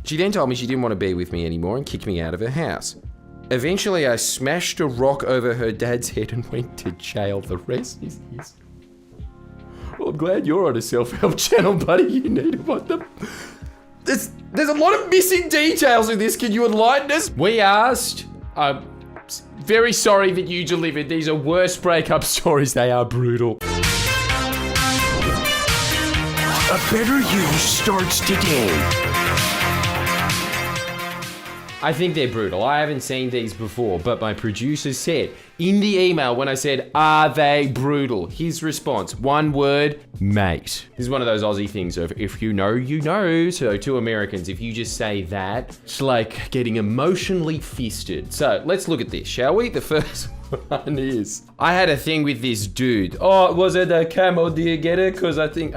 She then told me she didn't want to be with me anymore and kicked me out of her house. Eventually, I smashed a rock over her dad's head and went to jail. The rest is history. Well, I'm glad you're on a self-help channel, buddy. You need to want them. There's a lot of missing details in this. Can you enlighten us? We asked. I'm very sorry that you delivered. These are worst breakup stories. They are brutal. A better you starts today. I think they're brutal. I haven't seen these before, but my producer said in the email when I said, are they brutal? His response, one word, mate. This is one of those Aussie things of if you know, you know. So to Americans, if you just say that, it's like getting emotionally fisted. So let's look at this, shall we? The first one is, I had a thing with this dude. Oh, was it a camel? Do you get it? Because I think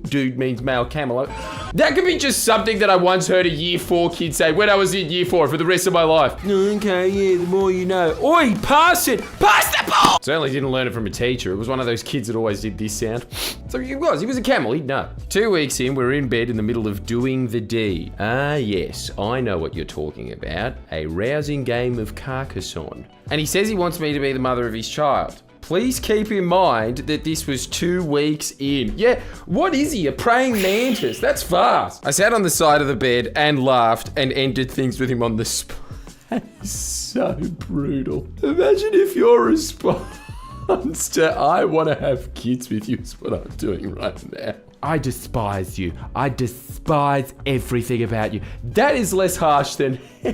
dude means male camel. That could be just something that I once heard a year 4 kid say when I was in year 4 for the rest of my life. Okay, yeah, the more you know. Oi, pass it! Pass the ball! Certainly didn't learn it from a teacher. It was one of those kids that always did this sound. So he was a camel, he'd know. 2 weeks in, we're in bed in the middle of doing the deed. Ah, yes, I know what you're talking about. A rousing game of Carcassonne. And he says he wants me to be the mother of his child. Please keep in mind that this was 2 weeks in. Yeah, what is he, a praying mantis? That's fast. I sat on the side of the bed and laughed and ended things with him on the spot. That's so brutal. Imagine if your response to I want to have kids with you is what I'm doing right now. I despise you. I despise everything about you. That is less harsh than For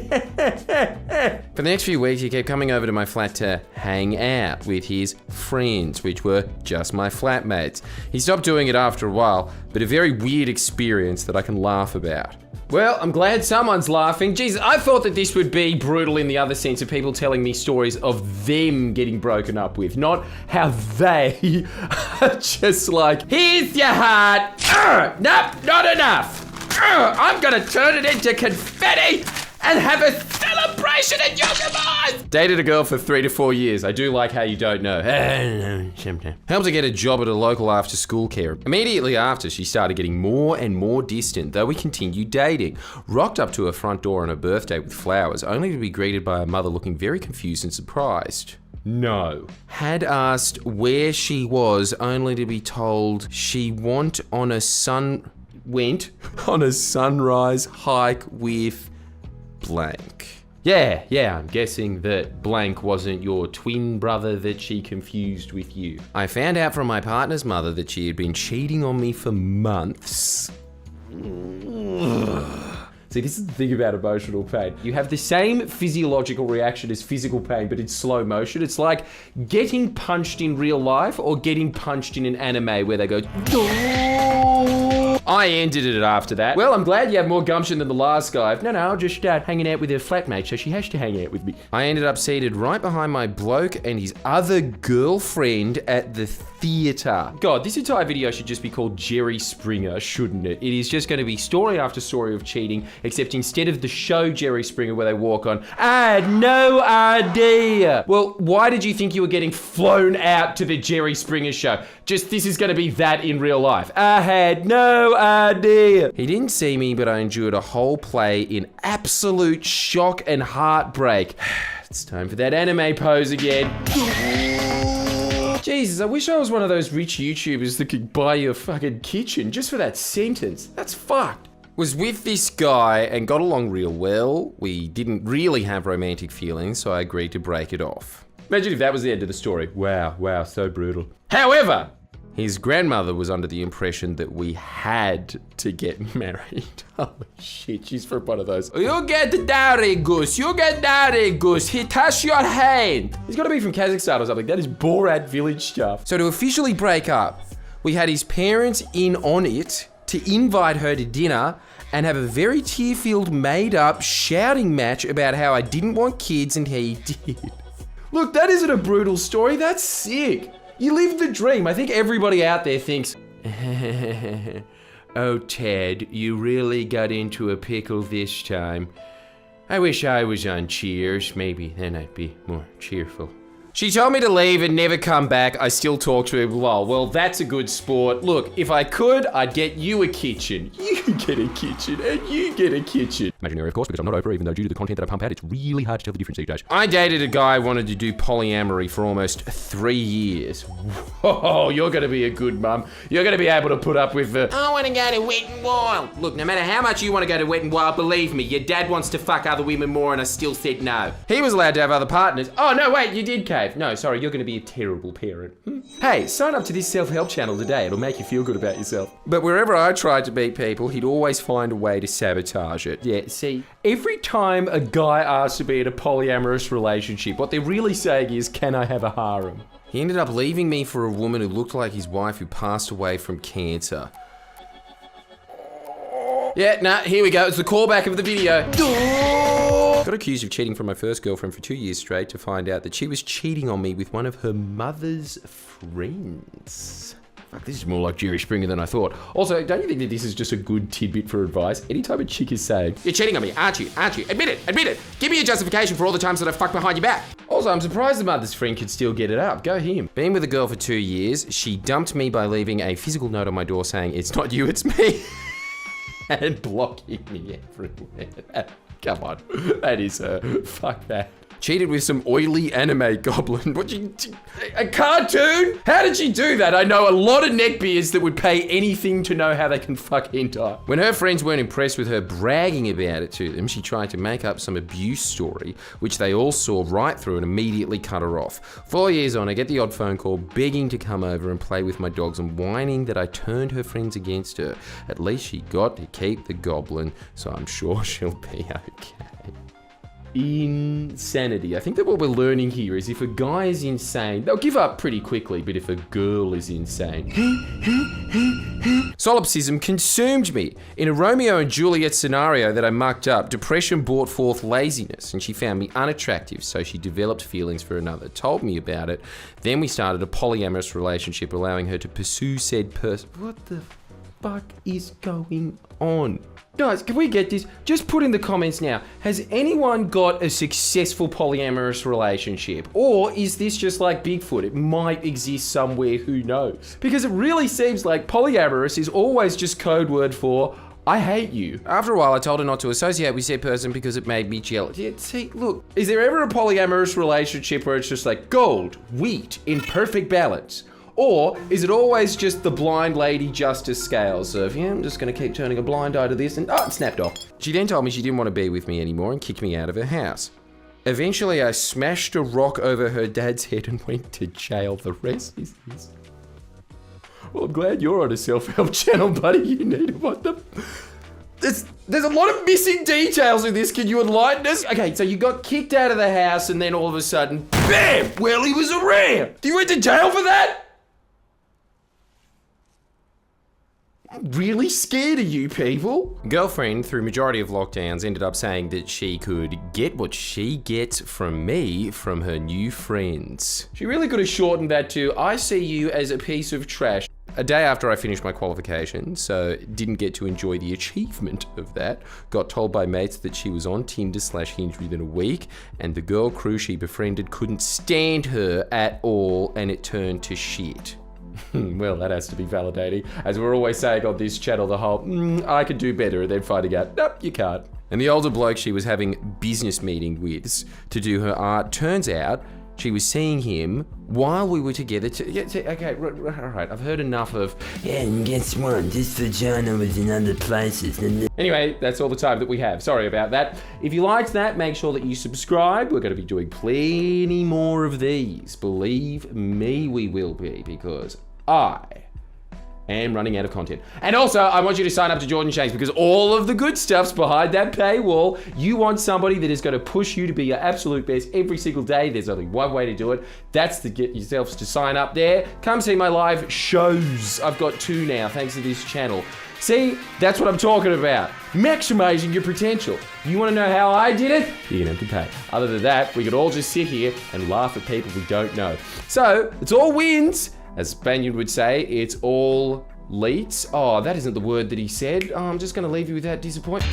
the next few weeks, he kept coming over to my flat to hang out with his friends, which were just my flatmates. He stopped doing it after a while, but a very weird experience that I can laugh about. Well, I'm glad someone's laughing. Jesus, I thought that this would be brutal in the other sense of people telling me stories of them getting broken up with, not how they are just like, here's your heart. Nope, not enough. I'm gonna turn it into confetti and have a celebration at your demise. Dated a girl for 3 to 4 years. I do like how you don't know. Helped her get a job at a local after-school care. Immediately after, she started getting more and more distant, though we continued dating. Rocked up to her front door on her birthday with flowers, only to be greeted by her mother looking very confused and surprised. No. Had asked where she was, only to be told she went on a sunrise hike with blank. Yeah, I'm guessing that blank wasn't your twin brother that she confused with you. I found out from my partner's mother that she had been cheating on me for months. See, this is the thing about emotional pain. You have the same physiological reaction as physical pain, but in slow motion. It's like getting punched in real life or getting punched in an anime where they go, I ended it after that. Well, I'm glad you have more gumption than the last guy. No, I'll just start hanging out with her flatmate, so she has to hang out with me. I ended up seated right behind my bloke and his other girlfriend at the theater. God, this entire video should just be called Jerry Springer, shouldn't it? It is just going to be story after story of cheating, except instead of the show Jerry Springer where they walk on, I had no idea. Well, why did you think you were getting flown out to the Jerry Springer show? Just this is going to be that in real life. I had no idea. He didn't see me, but I endured a whole play in absolute shock and heartbreak. It's time for that anime pose again. Jesus, I wish I was one of those rich YouTubers that could buy you a fucking kitchen just for that sentence. That's fucked. Was with this guy and got along real well. We didn't really have romantic feelings, so I agreed to break it off. Imagine if that was the end of the story. Wow, so brutal. However, his grandmother was under the impression that we had to get married. Holy shit, she's from one of those. You get dowry, Goose. You get dowry, Goose. He touched your hand. He's got to be from Kazakhstan or something. That is Borat village stuff. So to officially break up, we had his parents in on it to invite her to dinner and have a very tear-filled, made-up shouting match about how I didn't want kids and he did. Look, that isn't a brutal story. That's sick. You lived the dream. I think everybody out there thinks, oh, Ted, you really got into a pickle this time. I wish I was on Cheers. Maybe then I'd be more cheerful. She told me to leave and never come back. I still talk to her. Lol. Well, that's a good sport. Look, if I could, I'd get you a kitchen. You get a kitchen and you get a kitchen. Imaginary, of course, because I'm not over, even though due to the content that I pump out, it's really hard to tell the difference these days. I dated a guy who wanted to do polyamory for almost 3 years. Whoa, you're going to be a good mum. You're going to be able to put up with the, I want to go to Wet and Wild. Look, no matter how much you want to go to Wet and Wild, believe me, your dad wants to fuck other women more and I still said no. He was allowed to have other partners. Oh, no, wait, you did, Cave. No, sorry, you're going to be a terrible parent. Hey, sign up to this self-help channel today. It'll make you feel good about yourself. But wherever I tried to meet people, he'd always find a way to sabotage it. Yeah, see, every time a guy asks to be in a polyamorous relationship, what they're really saying is, can I have a harem? He ended up leaving me for a woman who looked like his wife who passed away from cancer. Yeah, nah, here we go. It's the callback of the video. Got accused of cheating from my first girlfriend for 2 years straight to find out that she was cheating on me with one of her mother's friends. Fuck, this is more like Jerry Springer than I thought. Also, don't you think that this is just a good tidbit for advice? Anytime a chick is saying, you're cheating on me, aren't you? Aren't you? Admit it, admit it. Give me a justification for all the times that I fucked behind your back. Also, I'm surprised the mother's friend could still get it up. Go him. Been with a girl for 2 years. She dumped me by leaving a physical note on my door saying, it's not you, it's me. And blocking me everywhere. Come on, that is fuck that. Cheated with some oily anime goblin. A cartoon? How did she do that? I know a lot of neckbeards that would pay anything to know how they can fuck hentai. When her friends weren't impressed with her bragging about it to them, she tried to make up some abuse story, which they all saw right through and immediately cut her off. 4 years on, I get the odd phone call begging to come over and play with my dogs and whining that I turned her friends against her. At least she got to keep the goblin, so I'm sure she'll be okay. Insanity. I think that what we're learning here is if a guy is insane, they'll give up pretty quickly, but if a girl is insane. Solipsism consumed me. In a Romeo and Juliet scenario that I mucked up, depression brought forth laziness and she found me unattractive, so she developed feelings for another, told me about it. Then we started a polyamorous relationship, allowing her to pursue said person. What the fuck is going on? Guys, can we get this? Just put in the comments now. Has anyone got a successful polyamorous relationship? Or is this just like Bigfoot? It might exist somewhere, who knows? Because it really seems like polyamorous is always just code word for I hate you. After a while, I told her not to associate with said person because it made me jealous. Yeah, see, look, is there ever a polyamorous relationship where it's just like gold, wheat, in perfect balance? Or is it always just the blind lady justice scales of, yeah, I'm just gonna keep turning a blind eye to this and, it snapped off. She then told me she didn't want to be with me anymore and kicked me out of her house. Eventually, I smashed a rock over her dad's head and went to jail. The rest is this. Well, I'm glad you're on a self-help channel, buddy. You need what the... There's a lot of missing details in this. Can you enlighten us? Okay, so you got kicked out of the house and then all of a sudden, BAM! Well, he was around. You went to jail for that? I'm really scared of you people. Girlfriend, through majority of lockdowns, ended up saying that she could get what she gets from me from her new friends. She really could have shortened that to, I see you as a piece of trash. A day after I finished my qualification, so didn't get to enjoy the achievement of that, got told by mates that she was on Tinder/Hinge within a week, and the girl crew she befriended couldn't stand her at all, and it turned to shit. Well, that has to be validating. As we're always saying on this channel, the whole, I could do better, and then finding out, nope, you can't. And the older bloke she was having business meeting with to do her art, turns out she was seeing him while we were together. Okay, right, I've heard enough of, yeah, and guess what, this vagina was in other places. Anyway, that's all the time that we have. Sorry about that. If you liked that, make sure that you subscribe. We're going to be doing plenty more of these. Believe me, we will be, because I am running out of content. And also, I want you to sign up to Jordan Shanks because all of the good stuff's behind that paywall. You want somebody that is going to push you to be your absolute best every single day. There's only one way to do it. That's to get yourselves to sign up there. Come see my live shows. I've got 2 now, thanks to this channel. See, that's what I'm talking about. Maximizing your potential. You want to know how I did it? You're going to have to pay. Other than that, we could all just sit here and laugh at people we don't know. So, it's all wins. As Spaniard would say, it's all leets. Oh, that isn't the word that he said. Oh, I'm just going to leave you with that disappointment.